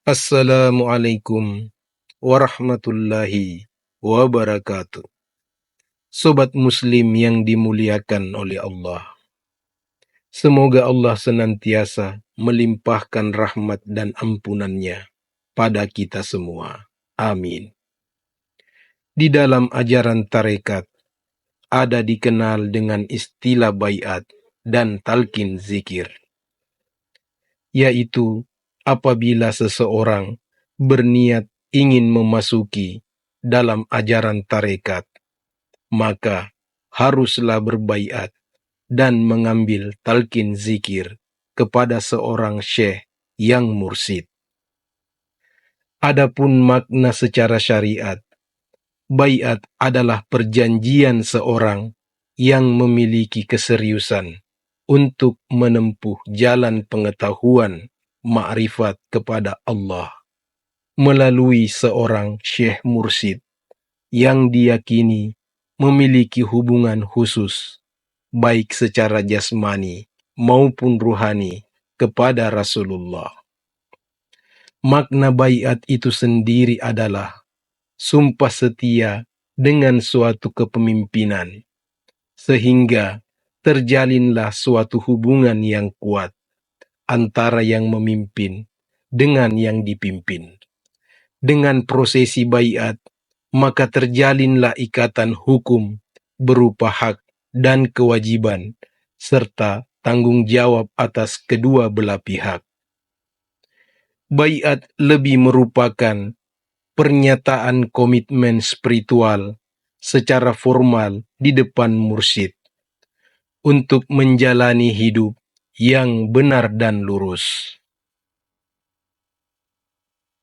Assalamualaikum warahmatullahi wabarakatuh. Sobat Muslim yang dimuliakan oleh Allah. Semoga Allah senantiasa melimpahkan rahmat dan ampunannya pada kita semua. Amin. Di dalam ajaran tarekat ada dikenal dengan istilah baiat dan talqin zikir, yaitu apabila seseorang berniat ingin memasuki dalam ajaran tarekat, maka haruslah berbaiat dan mengambil talqin zikir kepada seorang syekh yang mursyid. Adapun makna secara syariat, baiat adalah perjanjian seorang yang memiliki keseriusan untuk menempuh jalan pengetahuan ma'rifat kepada Allah melalui seorang syekh mursyid yang diyakini memiliki hubungan khusus baik secara jasmani maupun ruhani kepada Rasulullah. Makna baiat itu sendiri adalah sumpah setia dengan suatu kepemimpinan, sehingga terjalinlah suatu hubungan yang kuat antara yang memimpin dengan yang dipimpin. Dengan prosesi baiat, maka terjalinlah ikatan hukum berupa hak dan kewajiban, serta tanggung jawab atas kedua belah pihak. Baiat lebih merupakan pernyataan komitmen spiritual secara formal di depan mursyid untuk menjalani hidup yang benar dan lurus.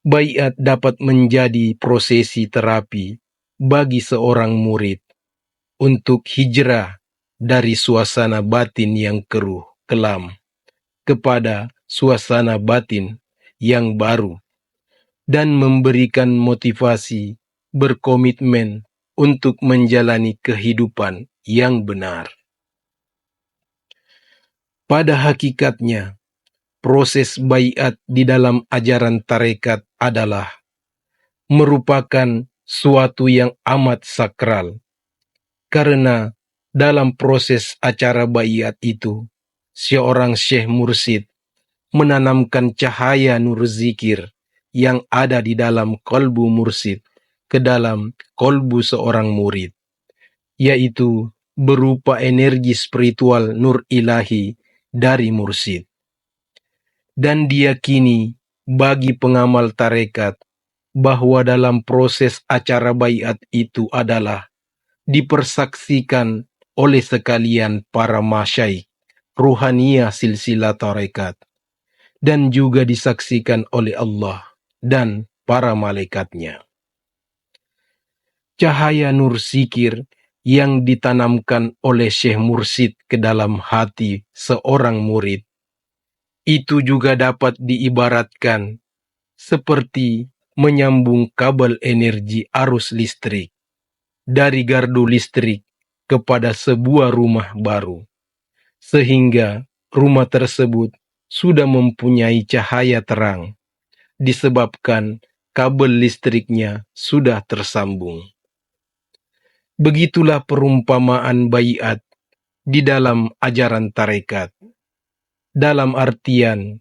Baiat dapat menjadi prosesi terapi bagi seorang murid untuk hijrah dari suasana batin yang keruh, kelam, kepada suasana batin yang baru, dan memberikan motivasi berkomitmen untuk menjalani kehidupan yang benar. Pada hakikatnya, proses baiat di dalam ajaran tarekat adalah merupakan suatu yang amat sakral, karena dalam proses acara baiat itu, seorang syekh mursyid menanamkan cahaya nur zikir yang ada di dalam kolbu mursyid ke dalam kolbu seorang murid, yaitu berupa energi spiritual nur ilahi dari mursyid. Dan diyakini bagi pengamal tarekat bahwa dalam proses acara baiat itu adalah dipersaksikan oleh sekalian para masyaikh ruhaniyah silsilah tarekat, dan juga disaksikan oleh Allah dan para malaikatnya. Cahaya nur zikir yang ditanamkan oleh syekh mursyid ke dalam hati seorang murid itu juga dapat diibaratkan seperti menyambung kabel energi arus listrik dari gardu listrik kepada sebuah rumah baru, sehingga rumah tersebut sudah mempunyai cahaya terang disebabkan kabel listriknya sudah tersambung. Begitulah perumpamaan baiat di dalam ajaran tarekat, dalam artian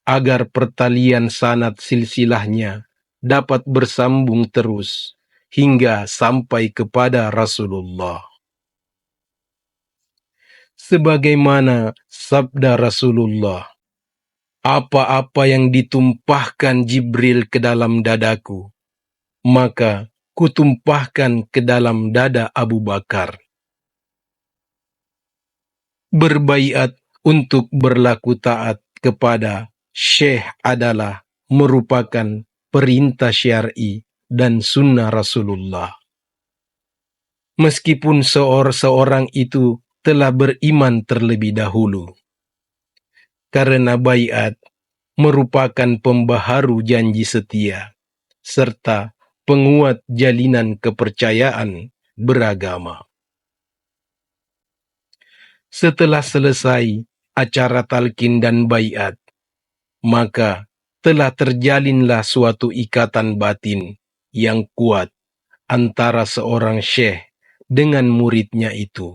agar pertalian sanad silsilahnya dapat bersambung terus hingga sampai kepada Rasulullah. Sebagaimana sabda Rasulullah, apa-apa yang ditumpahkan Jibril ke dalam dadaku, maka kutumpahkan ke dalam dada Abu Bakar. Berbaiat untuk berlaku taat kepada syekh adalah merupakan perintah syar'i dan sunnah Rasulullah. Meskipun seorang itu telah beriman terlebih dahulu, karena baiat merupakan pembaharu janji setia, serta penguat jalinan kepercayaan beragama. Setelah selesai acara talqin dan baiat, maka telah terjalinlah suatu ikatan batin yang kuat antara seorang syekh dengan muridnya itu,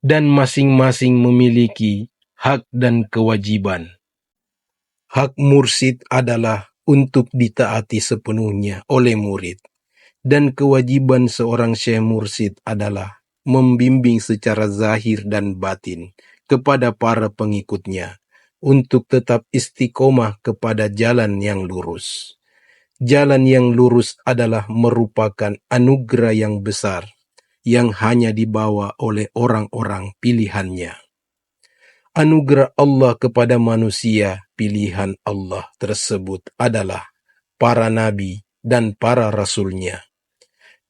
dan masing-masing memiliki hak dan kewajiban. Hak mursyid adalah untuk ditaati sepenuhnya oleh murid, dan kewajiban seorang syekh mursyid adalah membimbing secara zahir dan batin kepada para pengikutnya untuk tetap istiqomah kepada jalan yang lurus. Jalan yang lurus adalah merupakan anugerah yang besar yang hanya dibawa oleh orang-orang pilihannya. Anugerah Allah kepada manusia pilihan Allah tersebut adalah para nabi dan para rasulnya.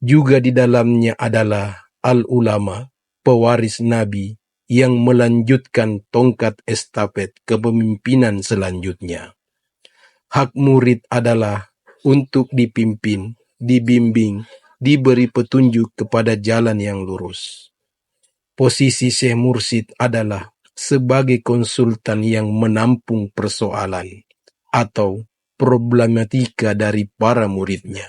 Juga di dalamnya adalah al-ulama, pewaris nabi yang melanjutkan tongkat estafet kepemimpinan selanjutnya. Hak murid adalah untuk dipimpin, dibimbing, diberi petunjuk kepada jalan yang lurus. Posisi Syekh Mursyid adalah sebagai konsultan yang menampung persoalan atau problematika dari para muridnya.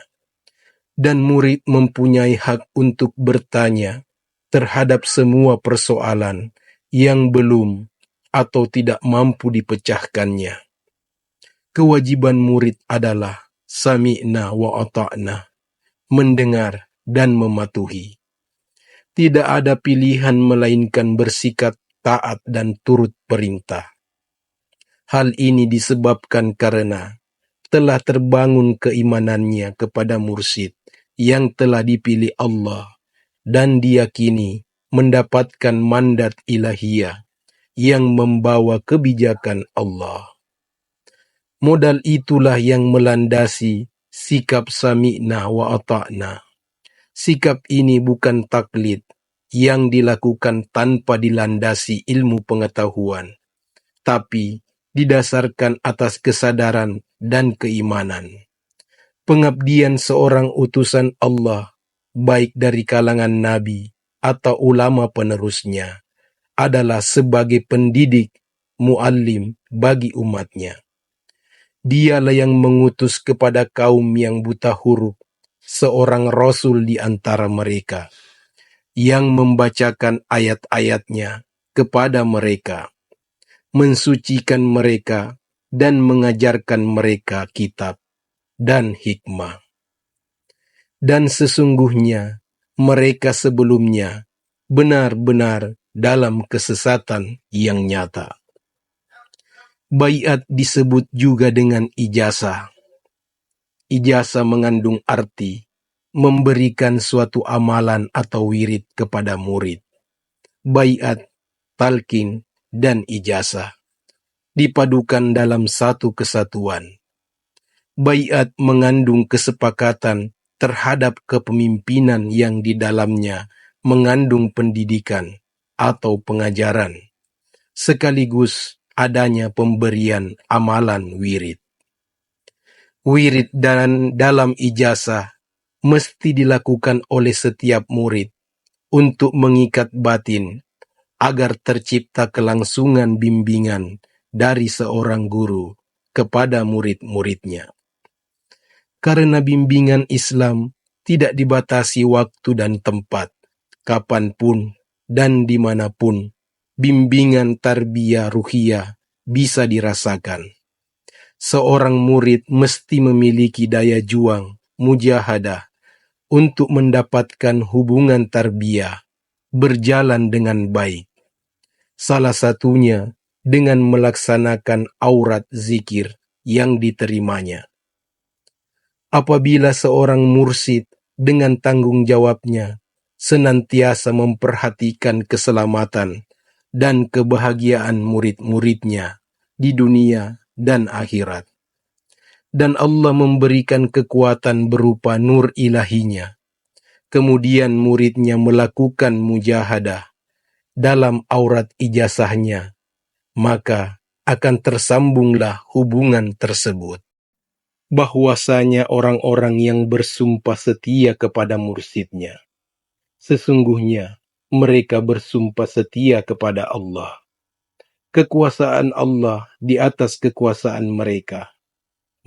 Dan murid mempunyai hak untuk bertanya terhadap semua persoalan yang belum atau tidak mampu dipecahkannya. Kewajiban murid adalah sami'na wa ata'na, mendengar dan mematuhi. Tidak ada pilihan melainkan bersikap taat dan turut perintah. Hal ini disebabkan karena telah terbangun keimanannya kepada mursyid yang telah dipilih Allah dan diyakini mendapatkan mandat ilahiyah yang membawa kebijakan Allah. Modal itulah yang melandasi sikap sami'na wa ata'na. Sikap ini bukan taklid yang dilakukan tanpa dilandasi ilmu pengetahuan, tapi didasarkan atas kesadaran dan keimanan. Pengabdian seorang utusan Allah, baik dari kalangan nabi atau ulama penerusnya, adalah sebagai pendidik, muallim bagi umatnya. Dialah yang mengutus kepada kaum yang buta huruf seorang rasul di antara mereka, yang membacakan ayat-ayatnya kepada mereka, mensucikan mereka, dan mengajarkan mereka kitab dan hikmah. Dan sesungguhnya mereka sebelumnya benar-benar dalam kesesatan yang nyata. Baiat disebut juga dengan ijazah. Ijazah mengandung arti memberikan suatu amalan atau wirid kepada murid. Baiat, talqin, dan ijazah dipadukan dalam satu kesatuan. Baiat mengandung kesepakatan terhadap kepemimpinan yang di dalamnya mengandung pendidikan atau pengajaran, sekaligus adanya pemberian amalan wirid. Wirid dan dalam ijazah mesti dilakukan oleh setiap murid untuk mengikat batin agar tercipta kelangsungan bimbingan dari seorang guru kepada murid-muridnya. Karena bimbingan Islam tidak dibatasi waktu dan tempat, kapanpun dan dimanapun, bimbingan tarbiyah ruhiyah bisa dirasakan. Seorang murid mesti memiliki daya juang, mujahadah, untuk mendapatkan hubungan tarbiyah berjalan dengan baik. Salah satunya dengan melaksanakan aurat zikir yang diterimanya. Apabila seorang mursyid dengan tanggung jawabnya senantiasa memperhatikan keselamatan dan kebahagiaan murid-muridnya di dunia dan akhirat, dan Allah memberikan kekuatan berupa nur ilahinya, kemudian muridnya melakukan mujahadah dalam aurat ijazahnya, maka akan tersambunglah hubungan tersebut. Bahwasanya orang-orang yang bersumpah setia kepada mursyidnya, sesungguhnya mereka bersumpah setia kepada Allah. Kekuasaan Allah di atas kekuasaan mereka,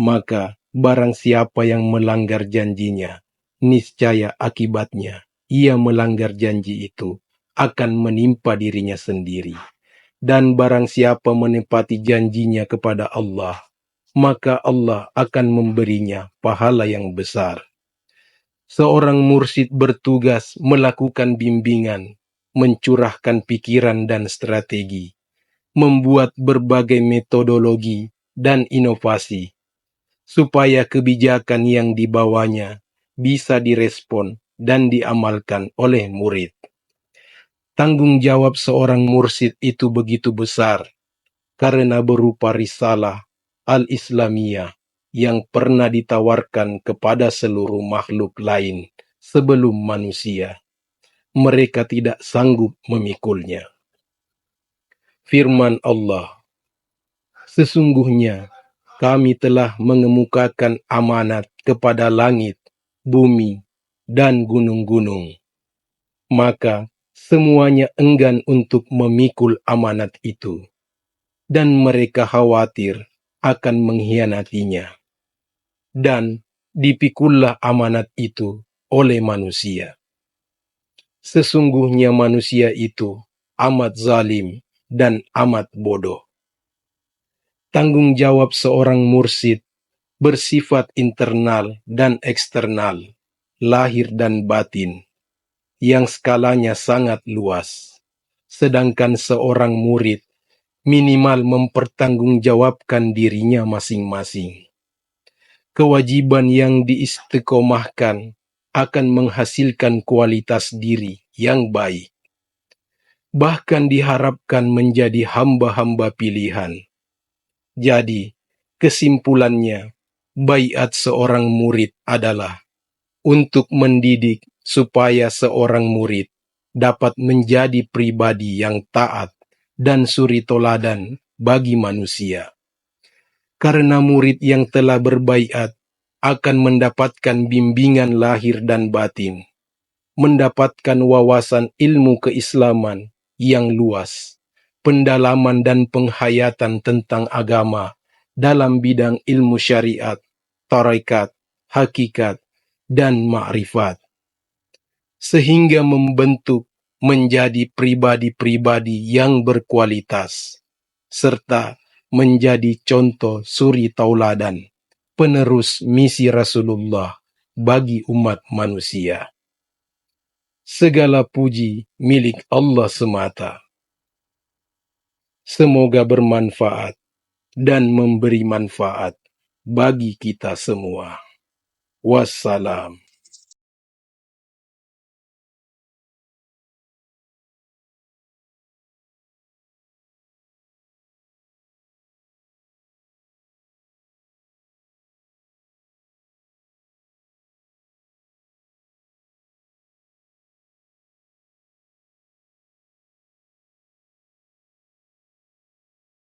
Maka barang siapa yang melanggar janjinya, niscaya akibatnya ia melanggar janji itu akan menimpa dirinya sendiri. Dan barang siapa menepati janjinya kepada Allah, maka Allah akan memberinya pahala yang besar. Seorang mursyid bertugas melakukan bimbingan, mencurahkan pikiran dan strategi, membuat berbagai metodologi dan inovasi, supaya kebijakan yang dibawanya bisa direspon dan diamalkan oleh murid. Tanggung jawab seorang mursyid itu begitu besar, karena berupa risalah al-Islamiyah yang pernah ditawarkan kepada seluruh makhluk lain sebelum manusia. Mereka tidak sanggup memikulnya. Firman Allah, sesungguhnya kami telah mengemukakan amanat kepada langit, bumi, dan gunung-gunung. Maka semuanya enggan untuk memikul amanat itu, dan mereka khawatir akan mengkhianatinya. Dan dipikullah amanat itu oleh manusia. Sesungguhnya manusia itu amat zalim dan amat bodoh. Tanggung jawab seorang mursyid bersifat internal dan eksternal, lahir dan batin, yang skalanya sangat luas. Sedangkan seorang murid minimal mempertanggungjawabkan dirinya masing-masing. Kewajiban yang diistiqomahkan akan menghasilkan kualitas diri yang baik. Bahkan diharapkan menjadi hamba-hamba pilihan. Jadi, kesimpulannya, baiat seorang murid adalah untuk mendidik supaya seorang murid dapat menjadi pribadi yang taat dan suri toladan bagi manusia. Karena murid yang telah berbaiat akan mendapatkan bimbingan lahir dan batin, mendapatkan wawasan ilmu keislaman yang luas, pendalaman dan penghayatan tentang agama dalam bidang ilmu syariat, tarekat, hakikat, dan ma'rifat, sehingga membentuk menjadi pribadi-pribadi yang berkualitas, serta menjadi contoh suri tauladan, penerus misi Rasulullah bagi umat manusia. Segala puji milik Allah semata. Semoga bermanfaat dan memberi manfaat bagi kita semua. Wassalam.